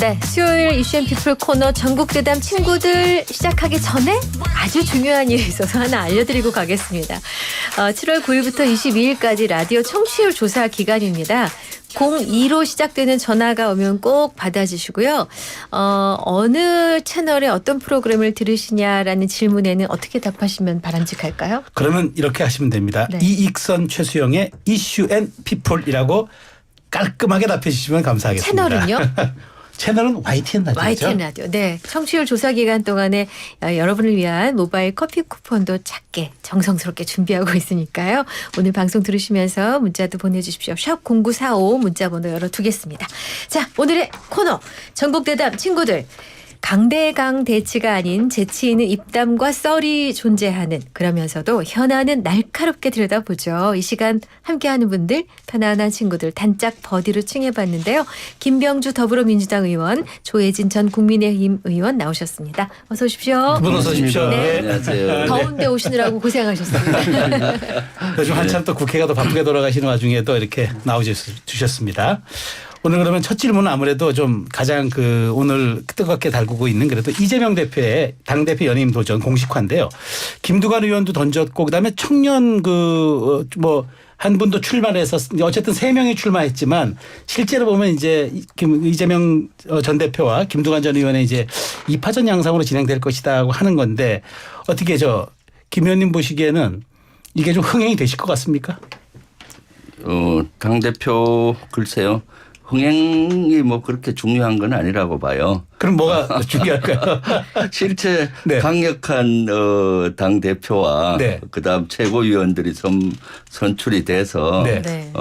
네, 수요일 이슈앤피플 코너 전국대담 친구들 시작하기 전에 아주 중요한 일이 있어서 하나 알려드리고 가겠습니다. 7월 9일부터 22일까지 라디오 청취율 조사 기간입니다. 02로 시작되는 전화가 오면 꼭 받아주시고요. 어느 채널에 어떤 프로그램을 들으시냐라는 질문에는 어떻게 답하시면 바람직할까요? 그러면 이렇게 하시면 됩니다. 네. 이익선 최수영의 이슈앤피플이라고 깔끔하게 답해 주시면 감사하겠습니다. 채널은요? 채널은 YTN 라디오죠. YTN 라디오. 네. 청취율 조사 기간 동안에 여러분을 위한 모바일 커피 쿠폰도 작게 정성스럽게 준비하고 있으니까요. 오늘 방송 들으시면서 문자도 보내주십시오. 샵 0945 문자번호 열어두겠습니다. 자, 오늘의 코너 전국대담 친구들. 강대강 대치가 아닌 재치 있는 입담과 썰이 존재하는, 그러면서도 현안은 날카롭게 들여다보죠. 이 시간 함께하는 분들, 편안한 친구들 단짝 버디로 칭해봤는데요. 김병주 더불어민주당 의원, 조혜진 전 국민의힘 의원 나오셨습니다. 어서 오십시오. 두 분 어서 오십시오. 네. 안녕하세요. 더운데 오시느라고 고생하셨습니다. 요즘 한참 또 국회가 더 바쁘게 돌아가시는 와중에 또 이렇게 나오셨습니다. 오늘 그러면 첫 질문은 아무래도 좀 가장 오늘 뜨겁게 달구고 있는 그래도 이재명 대표의 당대표 연임 도전 공식화인데요. 김두관 의원도 던졌고 그다음에 청년 한 분도 출마를 해서 어쨌든 3명이 출마했지만 실제로 보면 이제 이재명 전 대표와 김두관 전 의원의 이제 2파전 양상으로 진행될 것이다고 하는 건데 어떻게 김 의원님 보시기에는 이게 좀 흥행이 되실 것 같습니까? 당대표 글쎄요. 흥행이 뭐 그렇게 중요한 건 아니라고 봐요. 그럼 뭐가 중요할까요? 실제 네. 강력한 당대표와 네. 그다음 최고위원들이 선출이 돼서 네. 네.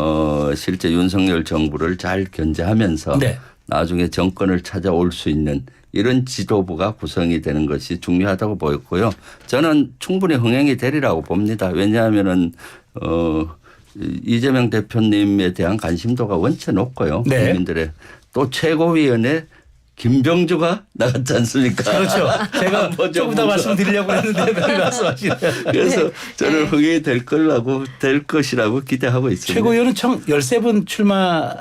실제 윤석열 정부를 잘 견제하면서 네. 나중에 정권을 찾아올 수 있는 이런 지도부가 구성이 되는 것이 중요하다고 보였고요. 저는 충분히 흥행이 되리라고 봅니다. 왜냐하면은 이재명 대표님에 대한 관심도가 원체 높고요. 네. 국민들의 또 최고위원회 김병주가 나갔지 않습니까? 그렇죠. 제가 조금 더 말씀드리려고 했는데 말씀하시네요. 그래서 저는 흥행이 될 것이라고 기대하고 있습니다. 최고위원은 총 13분 출마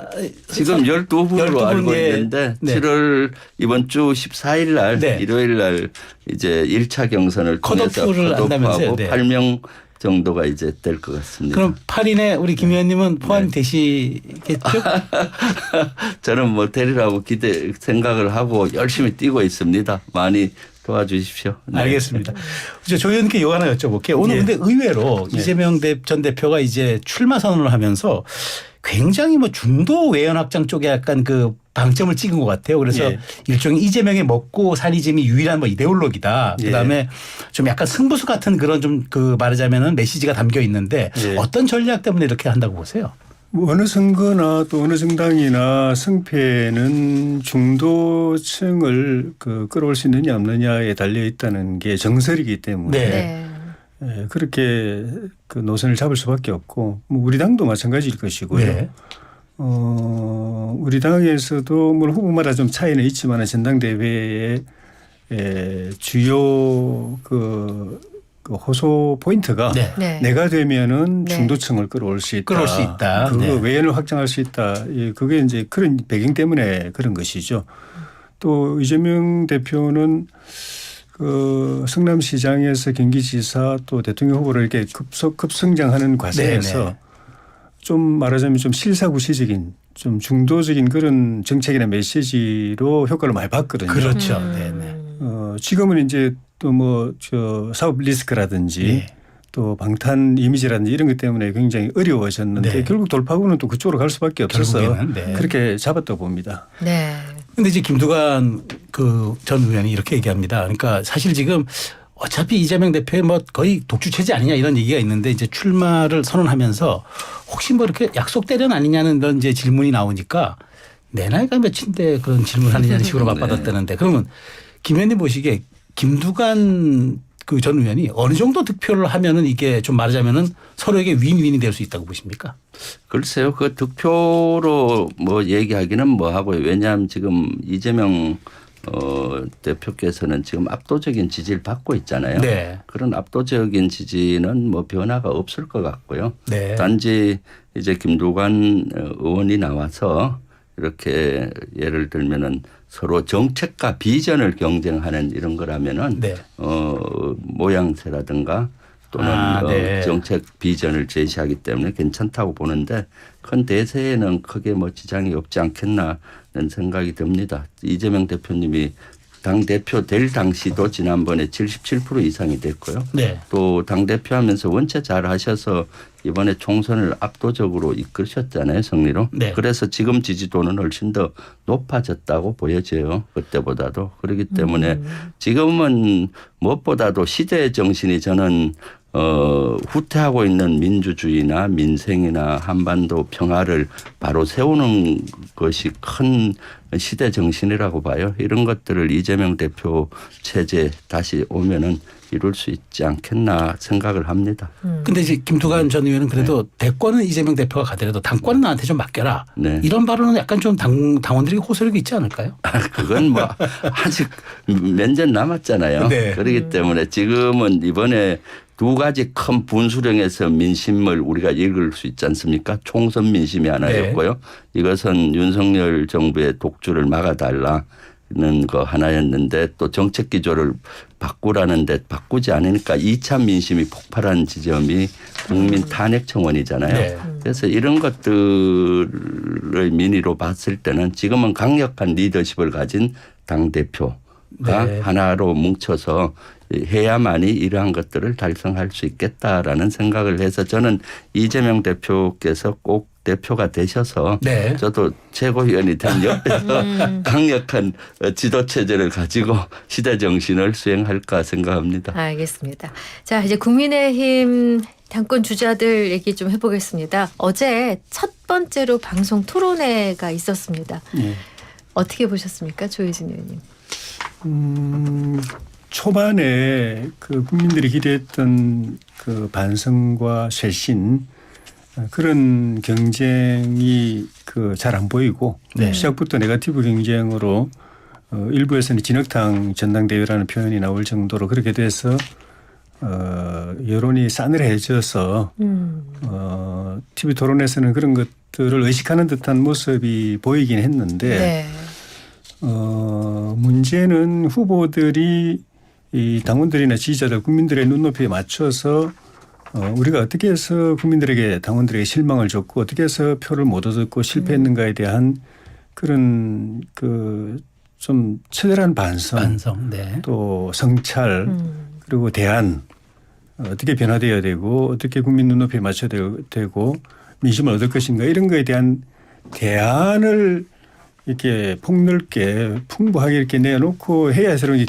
지금 12분으로 알고 예. 있는데 네. 7월 이번 주 14일 날 네. 일요일 날 이제 1차 경선을 통해서 컷오프를 한다면서요? 컷오프하고 네. 8명 정도가 이제 될 것 같습니다. 그럼 8인에 우리 김 의원님은 포함되시겠죠? 저는 뭐 되리라고 생각을 하고 열심히 뛰고 있습니다. 많이 도와주십시오. 네. 알겠습니다. 조 의원님께 요 하나 여쭤볼게요. 오늘 근데 의외로 이재명 전 대표가 이제 출마 선언을 하면서 굉장히 중도 외연 확장 쪽에 약간 방점을 찍은 것 같아요. 그래서 일종의 이재명의 먹고 살이즘이 유일한 이데올로기다. 그다음에 좀 약간 승부수 같은 그런 말하자면은 메시지가 담겨 있는데 어떤 전략 때문에 이렇게 한다고 보세요? 어느 선거나 또 어느 정당이나 승패는 중도층을 끌어올 수 있느냐 없느냐에 달려 있다는 게 정설이기 때문에 네. 그렇게 노선을 잡을 수밖에 없고 우리 당도 마찬가지일 것이고요. 네. 우리 당에서도 물론 후보마다 좀 차이는 있지만 전당대회의 주요 호소 포인트가 네. 내가 되면은 네. 중도층을 끌어올 수 있다. 끌어올 수 있다. 그거 네. 외연을 확장할 수 있다. 그게 이제 그런 배경 때문에 그런 것이죠. 또 이재명 대표는 성남시장에서 경기지사 또 대통령 후보로 이렇게 급성장하는 과정에서 네네. 좀 말하자면 좀 실사구시적인 좀 중도적인 그런 정책이나 메시지로 효과를 많이 봤거든요. 그렇죠. 네네. 지금은 이제 또 사업 리스크라든지 또 방탄 이미지라든지 이런 것 때문에 굉장히 어려워졌는데 결국 돌파구는 또 그쪽으로 갈 수밖에 없어서 결국에는, 그렇게 잡았다고 봅니다. 네. 근데 이제 김두관 전 의원이 이렇게 얘기합니다. 그러니까 사실 지금 어차피 이재명 대표의 거의 독주 체제 아니냐 이런 얘기가 있는데 이제 출마를 선언하면서 혹시 이렇게 약속대련 아니냐는 이런 이제 질문이 나오니까 내 나이가 몇인데 그런 질문하느냐는 식으로 맞받았다는데 그러면 김 의원님 보시기에 김두관 전 의원이 어느 정도 득표를 하면은 이게 좀 말하자면은 서로에게 윈윈이 될 수 있다고 보십니까? 글쎄요. 그 득표로 얘기하기는 뭐하고요. 왜냐하면 지금 이재명 대표께서는 지금 압도적인 지지를 받고 있잖아요. 네. 그런 압도적인 지지는 변화가 없을 것 같고요. 네. 단지 이제 김두관 의원이 나와서 이렇게 예를 들면은 서로 정책과 비전을 경쟁하는 이런 거라면은 네. 모양새라든가 또는 네. 정책 비전을 제시하기 때문에 괜찮다고 보는데 큰 대세에는 크게 뭐 지장이 없지 않겠나는 생각이 듭니다. 이재명 대표님이 당 대표 될 당시도 지난번에 77% 이상이 됐고요. 네. 또 당 대표 하면서 원체 잘 하셔서 이번에 총선을 압도적으로 이끄셨잖아요, 승리로. 네. 그래서 지금 지지도는 훨씬 더 높아졌다고 보여져요. 그때보다도. 그렇기 때문에 지금은 무엇보다도 시대의 정신이 저는 후퇴하고 있는 민주주의나 민생이나 한반도 평화를 바로 세우는 것이 큰 시대 정신이라고 봐요. 이런 것들을 이재명 대표 체제 다시 오면은 이룰 수 있지 않겠나 생각을 합니다. 근데 이제 김두관 전 의원은 그래도 대권은 이재명 대표가 가더라도 당권은 나한테 좀 맡겨라. 네. 이런 발언은 약간 좀 당원들에게 호소력이 있지 않을까요? 그건 뭐 아직 몇 년 남았잖아요. 네. 그렇기 때문에 지금은 이번에 두 가지 큰 분수령에서 민심을 우리가 읽을 수 있지 않습니까? 총선 민심이 하나였고요. 이것은 윤석열 정부의 독주를 막아달라는 거 하나였는데 또 정책 기조를 바꾸라는데 바꾸지 않으니까 2차 민심이 폭발한 지점이 국민 탄핵 청원이잖아요. 네. 그래서 이런 것들의 민의로 봤을 때는 지금은 강력한 리더십을 가진 당대표가 네. 하나로 뭉쳐서 해야만이 이러한 것들을 달성할 수 있겠다라는 생각을 해서 저는 이재명 대표께서 꼭 대표가 되셔서 네. 저도 최고위원이 된 옆에서 강력한 지도체제를 가지고 시대 정신을 수행할까 생각합니다. 알겠습니다. 자, 이제 국민의힘 당권 주자들 얘기 좀 해보겠습니다. 어제 첫 번째로 방송 토론회가 있었습니다. 예. 어떻게 보셨습니까, 조혜진 의원님? 초반에 그 국민들이 기대했던 그 반성과 쇄신 그런 경쟁이 그 잘 안 보이고 네. 시작부터 네거티브 경쟁으로 일부에서는 진흙탕 전당대회라는 표현이 나올 정도로 그렇게 돼서 여론이 싸늘해져서 TV 토론에서는 그런 것들을 의식하는 듯한 모습이 보이긴 했는데 네. 문제는 후보들이 이 당원들이나 지지자들 국민들의 눈높이에 맞춰서 우리가 어떻게 해서 국민들에게 당원들에게 실망을 줬고 어떻게 해서 표를 못 얻었고 실패했는가에 대한 그런 그 좀 처절한 반성 네. 또 성찰 그리고 대안 어떻게 변화되어야 되고 어떻게 국민 눈높이에 맞춰야 되고 민심을 얻을 것인가 이런 거에 대한 대안을 이렇게 폭넓게 풍부하게 이렇게 내놓고 해야 새로운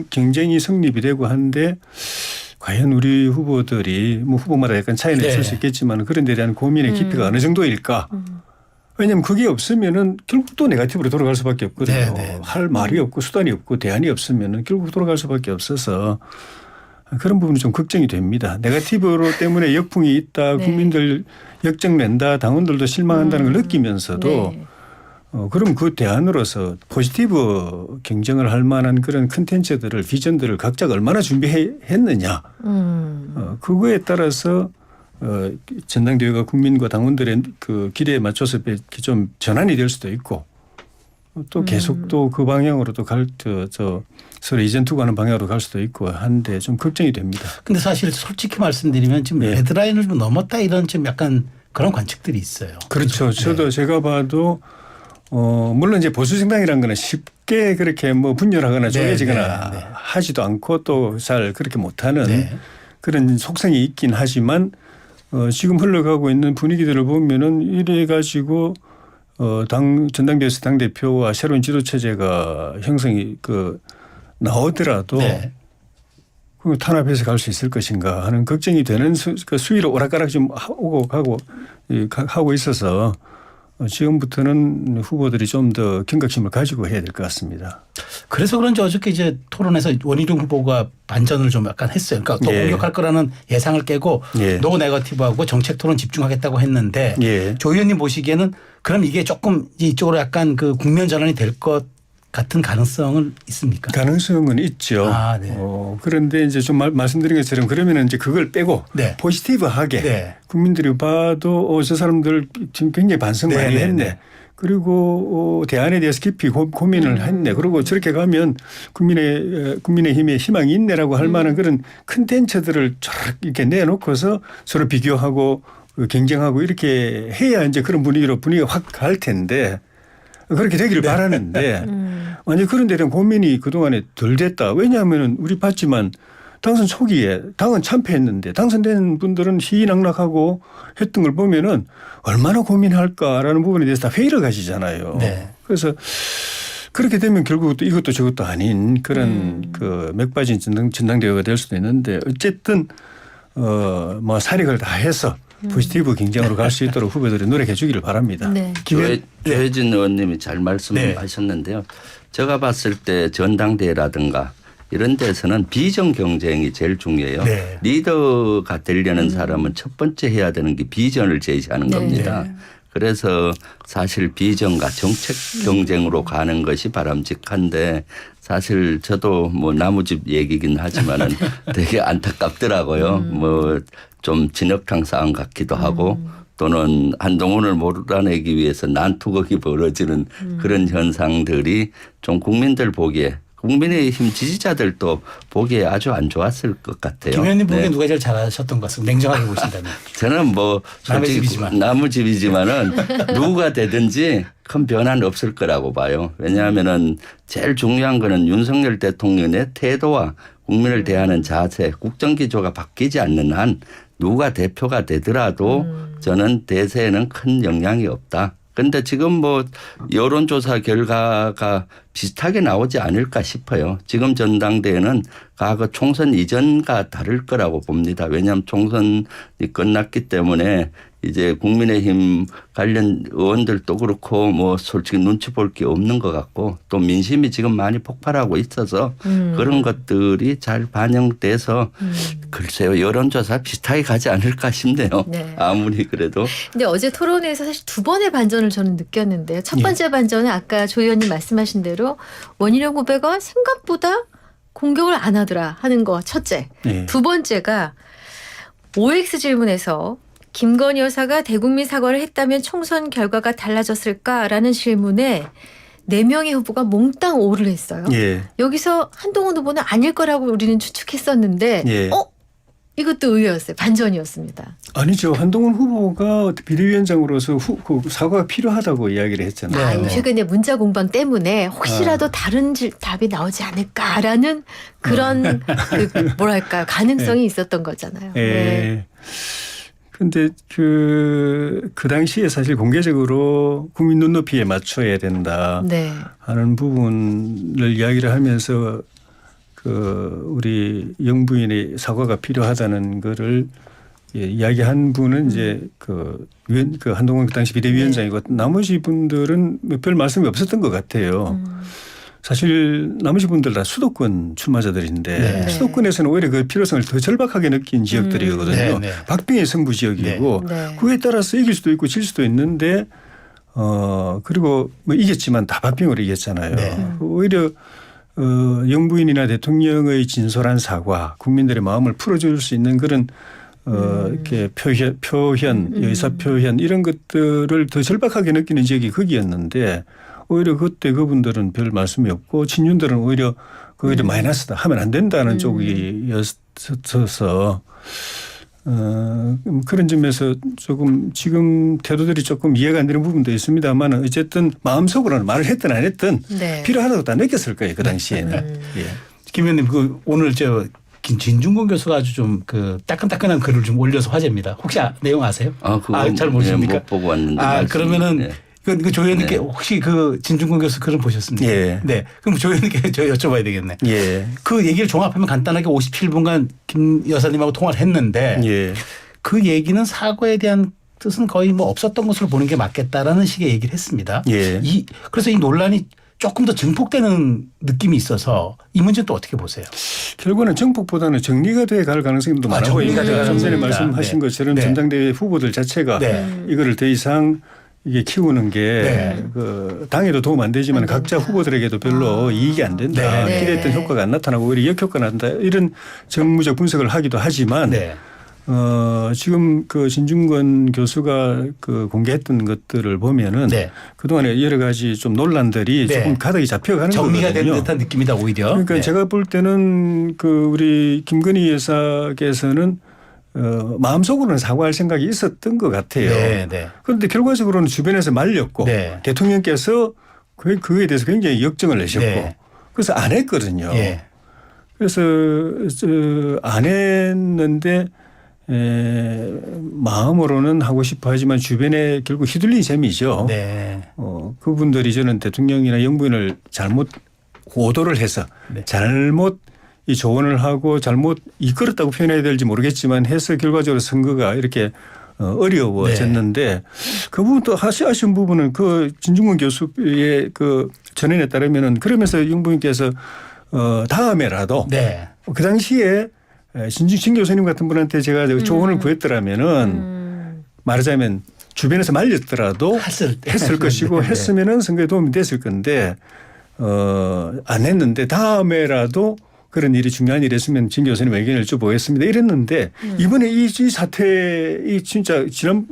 경쟁이 성립이 되고 하는데 과연 우리 후보들이 뭐 후보마다 약간 차이는 있을 수 있겠지만 그런 데 대한 고민의 깊이가 어느 정도일까? 왜냐하면 그게 없으면은 결국 또 네거티브로 돌아갈 수밖에 없거든요. 할 말이 없고 수단이 없고 대안이 없으면은 결국 돌아갈 수밖에 없어서 그런 부분이 좀 걱정이 됩니다. 네거티브로 때문에 역풍이 있다. 네. 국민들 역정낸다. 당원들도 실망한다는 걸 느끼면서도 네. 그럼 그 대안으로서 포지티브 경쟁을 할 만한 그런 컨텐츠들을 비전들을 각자가 얼마나 준비했느냐. 그거에 따라서 전당대회가 국민과 당원들의 그 기대에 맞춰서 좀 전환이 될 수도 있고 또 계속 또 그 방향으로 또 서로 이전 투구하는 방향으로 갈 수도 있고 한데 좀 걱정이 됩니다. 근데 사실 솔직히 말씀드리면 지금 네. 레드라인을 좀 넘었다 이런 좀 약간 그런 관측들이 있어요. 그렇죠. 저도 제가 봐도 물론 이제 보수 정당이라는 거는 쉽게 그렇게 뭐 분열하거나 쪼개지거나 하지도 않고 또 잘 그렇게 못하는 그런 속성이 있긴 하지만 지금 흘러가고 있는 분위기들을 보면은 이래 가지고 전당대회에서 당 대표와 새로운 지도 체제가 형성이 나오더라도 그 탄압해서 갈 수 있을 것인가 하는 걱정이 되는 수위로 오락가락 좀 오고 가고 하고 있어서 지금부터는 후보들이 좀 더 경각심을 가지고 해야 될 것 같습니다. 그래서 그런지 어저께 이제 토론에서 원희룡 후보가 반전을 좀 약간 했어요. 그러니까 더 공격할 거라는 예상을 깨고 노 네거티브하고 정책 토론 집중하겠다고 했는데 조 의원님 보시기에는 그럼 이게 조금 이쪽으로 약간 그 국면 전환이 될 것 같은 가능성은 있습니까? 가능성은 있죠. 그런데 이제 좀 말씀드린 것처럼 그러면 이제 그걸 빼고 포지티브하게 국민들이 봐도 저 사람들 지금 굉장히 반성 많이 했네. 그리고 대안에 대해서 깊이 고민을 했네. 그리고 저렇게 가면 국민의힘에 희망이 있네라고 할 만한 그런 컨텐츠들을 쫙 이렇게 내놓고서 서로 비교하고 경쟁하고 이렇게 해야 이제 그런 분위기가 확 갈 텐데 그렇게 되기를 바라는데 만약 그런 데 대한 고민이 그동안에 덜 됐다. 왜냐하면 우리 봤지만 당선 초기에 당은 참패했는데 당선된 분들은 희희낙낙하고 했던 걸 보면은 얼마나 고민할까라는 부분에 대해서 다 회의를 가지잖아요. 네. 그래서 그렇게 되면 결국 또 이것도 저것도 아닌 그런 그 맥빠진 전당대회가 될 수도 있는데 어쨌든 뭐 사력을 다해서 포지티브 경쟁으로 갈 수 있도록 후보들이 노력해 주기를 바랍니다. 네. 조혜진 의원님이 잘 말씀하셨는데요. 제가 봤을 때 전당대회라든가 이런 데서는 비전 경쟁이 제일 중요해요. 네. 리더가 되려는 사람은 첫 번째 해야 되는 게 비전을 제시하는 네. 겁니다. 그래서 사실 비전과 정책 경쟁으로 가는 것이 바람직한데 사실 저도 뭐 나무집 얘기긴 하지만은 되게 안타깝더라고요. 뭐 좀 진흙탕 싸움 같기도 하고 또는 한동훈을 몰아내기 위해서 난투극이 벌어지는 그런 현상들이 좀 국민들 보기에 국민의힘 지지자들도 보기에 아주 안 좋았을 것 같아요. 김 의원님 보기에 네. 누가 제일 잘하셨던 것 같습니다. 냉정하게 보신다면. 저는 뭐 남의 솔직히 집이지만. 나무집이지만은 누가 되든지 큰 변화는 없을 거라고 봐요. 왜냐하면은 제일 중요한 거는 윤석열 대통령의 태도와 국민을 대하는 자세, 국정기조가 바뀌지 않는 한 누가 대표가 되더라도 저는 대세에는 큰 영향이 없다. 그런데 지금 뭐 여론조사 결과가 비슷하게 나오지 않을까 싶어요. 지금 전당대회는 과거 총선 이전과 다를 거라고 봅니다. 왜냐하면 총선이 끝났기 때문에 이제 국민의힘 관련 의원들도 그렇고 뭐 솔직히 눈치 볼 게 없는 것 같고 또 민심이 지금 많이 폭발하고 있어서 그런 것들이 잘 반영돼서 글쎄요 여론조사 비슷하게 가지 않을까 싶네요. 네. 아무리 그래도. 근데 어제 토론회에서 사실 두 번의 반전을 저는 느꼈는데요. 첫 번째 반전은 아까 조 의원님 말씀하신 대로 원희룡 후보가 생각보다 공격을 안 하더라 하는 거 첫째. 네. 두 번째가 OX 질문에서 김건희 여사가 대국민 사과를 했다면 총선 결과가 달라졌을까라는 질문에 4명의 후보가 몽땅 오를 했어요. 예. 여기서 한동훈 후보는 아닐 거라고 우리는 추측했었는데 예. 이것도 의외였어요. 반전이었습니다. 아니죠. 한동훈 후보가 비대위원장으로서 그 사과가 필요하다고 이야기를 했잖아요. 아, 최근에 문자 공방 때문에 혹시라도 다른 답이 나오지 않을까라는 그런 그 뭐랄까요 가능성이 있었던 거잖아요. 예. 네. 근데 그 당시에 사실 공개적으로 국민 눈높이에 맞춰야 된다 네. 하는 부분을 이야기를 하면서 그 우리 영부인의 사과가 필요하다는 거를 이야기한 분은 이제 그 한동훈 그 당시 비대위원장이고 나머지 분들은 별 말씀이 없었던 것 같아요. 사실 나머지 분들 다 수도권 출마자들인데 네. 수도권에서는 오히려 그 필요성을 더 절박하게 느낀 지역들이거든요. 네, 네. 박빙의 승부 지역이고 네. 그에 따라서 이길 수도 있고 질 수도 있는데 그리고 뭐 이겼지만 다 박빙으로 이겼잖아요. 네. 오히려 영부인이나 대통령의 진솔한 사과, 국민들의 마음을 풀어줄 수 있는 그런 이렇게 표현, 의사 표현 이런 것들을 더 절박하게 느끼는 지역이 거기였는데 오히려 그때 그분들은 별 말씀이 없고 친윤들은 오히려 마이너스다 하면 안 된다는 쪽이었어서 그런 점에서 조금 지금 태도들이 조금 이해가 안 되는 부분도 있습니다만 어쨌든 마음속으로는 말을 했든 안 했든 네. 필요하다고 다 느꼈을 거예요 그 당시에는. 예. 김 의원님 오늘 진중권 교수가 아주 좀 그 따끈따끈한 글을 좀 올려서 화제입니다. 혹시 내용 아세요? 그거 잘 모르십니까? 못 보고 왔는데. 그러면은 네. 조 의원님께 혹시 그 진중권 교수 글은 보셨습니까? 예. 네. 그럼 조 의원님께 저 여쭤봐야 되겠네. 예. 그 얘기를 종합하면 간단하게 57분간 김 여사님하고 통화를 했는데 예. 그 얘기는 사과에 대한 뜻은 거의 뭐 없었던 것으로 보는 게 맞겠다라는 식의 얘기를 했습니다. 예. 그래서 이 논란이 조금 더 증폭되는 느낌이 있어서 이 문제는 또 어떻게 보세요? 결국은 정폭보다는 정리가 돼 갈 가능성이 더 많아 정리가 보입니다. 될 좀 전에 가능성이 말씀하신 있다. 것처럼 네. 전당대회 후보들 자체가 네. 이거를 더 이상 이게 키우는 게 네. 그 당에도 도움 안 되지만 각자 후보들에게도 별로 이익이 안 된다. 네. 기대했던 효과가 안 나타나고 오히려 역효과가 난다. 이런 정무적 분석을 하기도 하지만 네. 지금 그 신중권 교수가 그 공개했던 것들을 보면은 네. 그동안에 여러 가지 좀 논란들이 네. 조금 가닥이 잡혀가는 정리가 거거든요. 된 듯한 느낌이다 오히려. 그러니까 네. 제가 볼 때는 그 우리 김건희 여사께서는 마음속으로는 사과할 생각이 있었던 것 같아요. 네, 네. 그런데 결과적으로는 주변에서 말렸고 네. 대통령께서 그거에 대해서 굉장히 역정을 내셨고 네. 그래서 안 했거든요. 예. 그래서 안 했는데 마음으로는 하고 싶어 하지만 주변에 결국 휘둘린 셈이죠. 네. 그분들이 저는 대통령이나 영부인을 잘못 고도를 해서 네. 잘못 이 조언을 하고 잘못 이끌었다고 표현해야 될지 모르겠지만 해서 결과적으로 선거가 이렇게 어려워졌는데 그 부분도 아쉬운 부분은 그 진중권 교수의 그 전언에 따르면은 그러면서 영부인께서 다음에라도 네. 그 당시에 신 교수님 같은 분한테 제가 조언을 구했더라면은 말하자면 주변에서 말렸더라도 했을 것이고 네. 했으면은 선거에 도움이 됐을 건데 안 했는데 다음에라도 그런 일이 중요한 일이 있으면 진 교수님 의견을 여쭤보겠습니다. 이랬는데 이번에 이 사태 이 진짜 지난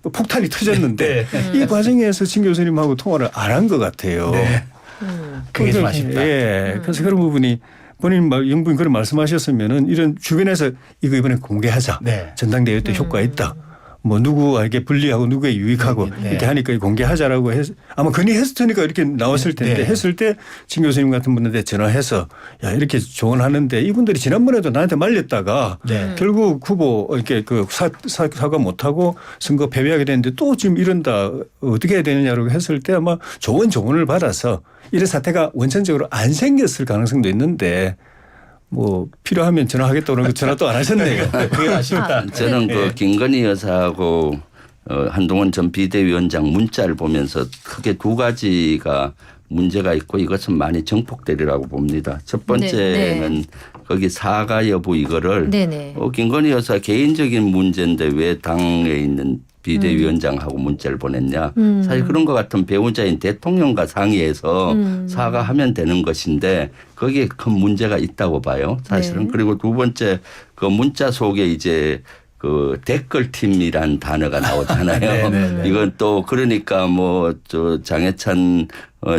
폭탄이 터졌는데 이 과정에서 진 교수님하고 통화를 안 한 것 같아요. 네. 그게 좀 아쉽다. 예. 그래서 그런 부분이 본인 영부인 그런 말씀하셨으면은 이런 주변에서 이거 이번에 공개하자. 네. 전당대회 때 효과 있다. 뭐 누구에게 불리하고 누구에게 유익하고 네. 이렇게 하니까 공개하자라고 해서 아마 건의했을 테니까 이렇게 나왔을 텐데 네. 했을 때 진 교수님 같은 분한테 전화해서 야 이렇게 조언하는데 이분들이 지난번에도 나한테 말렸다가 네. 결국 후보 이렇게 그 사과 못하고 선거 패배하게 됐는데 또 지금 이런다 어떻게 해야 되느냐고 했을 때 아마 좋은 조언을 받아서 이런 사태가 원천적으로 안 생겼을 가능성도 있는데 뭐 필요하면 전화하겠다고 그러고 전화 또 안 하셨네요. 그게 아쉽다. 저는 그 김건희 여사하고 한동훈 전 비대위원장 문자를 보면서 크게 두 가지가 문제가 있고 이것은 많이 정폭되리라고 봅니다. 첫 번째는 네. 거기 사과 여부 이거를 네네. 김건희 여사 개인적인 문제인데 왜 당에 있는 비대위원장하고 문자를 보냈냐. 사실 그런 것 같은 배우자인 대통령과 상의해서 사과하면 되는 것인데 거기에 큰 문제가 있다고 봐요. 사실은. 네. 그리고 두 번째 그 문자 속에 이제 그 댓글팀이란 단어가 나오잖아요. 네. 이건 또 그러니까 뭐 저 장해찬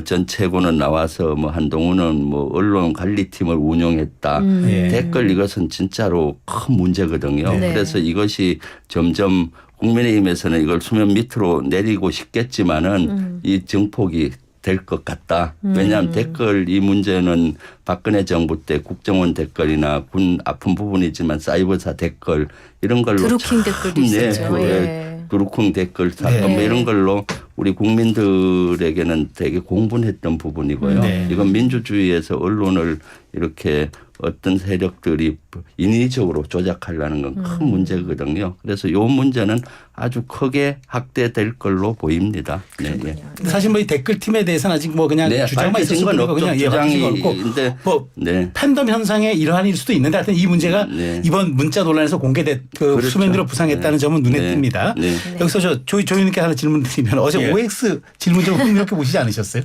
전 최고는 나와서 뭐 한동훈은 뭐 언론 관리팀을 운영했다. 예. 댓글 이것은 진짜로 큰 문제거든요. 네. 그래서 이것이 점점 국민의힘에서는 이걸 수면 밑으로 내리고 싶겠지만은 이 증폭이 될 것 같다. 왜냐하면 댓글 이 문제는 박근혜 정부 때 국정원 댓글이나 군 아픈 부분이지만 사이버사 댓글 이런 걸로 드루킹 댓글도 있었죠. 그 예. 드루킹 댓글 사건 네. 뭐 이런 걸로 우리 국민들에게는 되게 공분했던 부분이고요. 네. 이건 민주주의에서 언론을 이렇게 어떤 세력들이 인위적으로 조작하려는 건 큰 문제거든요. 그래서 이 문제는 아주 크게 확대될 걸로 보입니다. 네, 예. 근데 사실 뭐 이 댓글팀에 대해서는 아직 뭐 그냥 네, 주장만 있을 밝혀진 건 뿐이고 없죠. 그냥 주장이 밝혀진 거 근데 없고 뭐 네. 팬덤 현상의 일환일 수도 있는데 하여튼 이 문제가 네. 이번 문자 논란에서 공개된 그 그렇죠. 수면 위로 부상했다는 점은 눈에 네. 띕니다. 네. 여기서 조윤님께 하나 질문 드리면 어제 예. OX 질문 좀 흥미롭게 보시지 않으셨어요?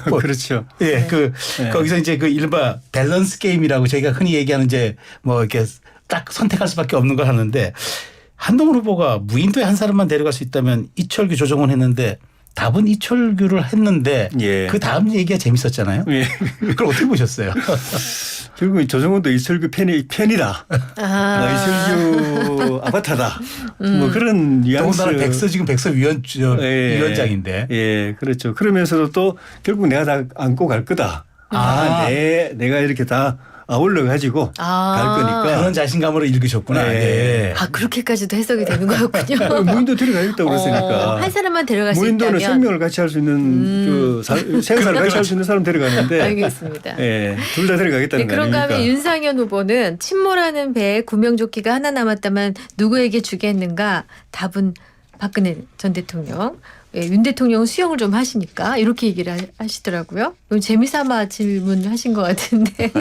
그렇죠. 예, 그 네. 거기서 이제 그 이른바 밸런스 게임이라고 저희가 흔히 얘기하는 이제 뭐 이렇게 딱 선택할 수밖에 없는 걸 하는데 한동훈 후보가 무인도에 한 사람만 데려갈 수 있다면 이철규 조정원 했는데 답은 이철규를 했는데 예. 그 다음 얘기가 재밌었잖아요. 예. 그걸 어떻게 보셨어요? 결국 조정원도 이철규 편이다. 이철규 아바타다. 뭐 그런 뉘앙스. 더군다나 지금 백서 위원장인데. 예, 그렇죠. 그러면서도 또 결국 내가 다 안고 갈 거다. 내가 이렇게 다 아울러 가지고 갈 거니까. 그런 자신감으로 읽으셨구나. 네. 예. 아 그렇게까지도 해석이 되는 거였군요. 무인도 데려가겠다고 그랬으니까. 한 사람만 데려갈 수 무인도는 있다면. 생명을 같이 할 수 있는 생사를 같이 할 수 있는 사람 데려가는데. 알겠습니다. 예, 둘 다 데려가겠다는 거 그런가 아닙니까? 하면 윤상현 후보는 침몰하는 배에 구명조끼가 하나 남았다면 누구에게 주겠는가? 답은 박근혜 전 대통령. 예, 윤 대통령은 수영을 좀 하시니까 이렇게 얘기를 하시더라고요. 재미삼아 질문하신 것 같은데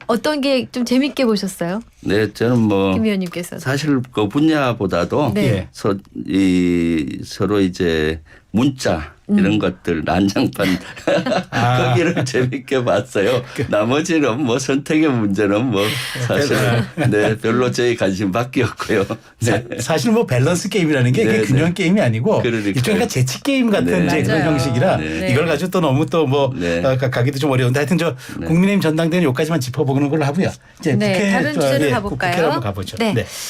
어떤 게 좀 재밌게 보셨어요? 네, 저는 뭐 김 의원님께서. 사실 그 분야보다도 네. 예. 서로 이제 문자 이런 것들 난장판 거기를 재밌게 봤어요. 나머지는 뭐 선택의 문제는 뭐 사실 네 별로 저희 관심 밖이었고요. 네. 사실 뭐 밸런스 게임이라는 게 네, 그게 균형 네. 게임이 아니고 그러니까요. 일종의 재치 게임 같은 네. 이제 그런 맞아요. 형식이라 네. 이걸 가지고 또 너무 또 뭐 네. 가기도 좀 어려운데 하여튼 저 네. 국민의힘 전당대회는 여기까지만 짚어보는 걸로 하고요. 이제 네, 국회 다른 주제로 국회로 가볼까요? 한번 가보죠. 네. 네.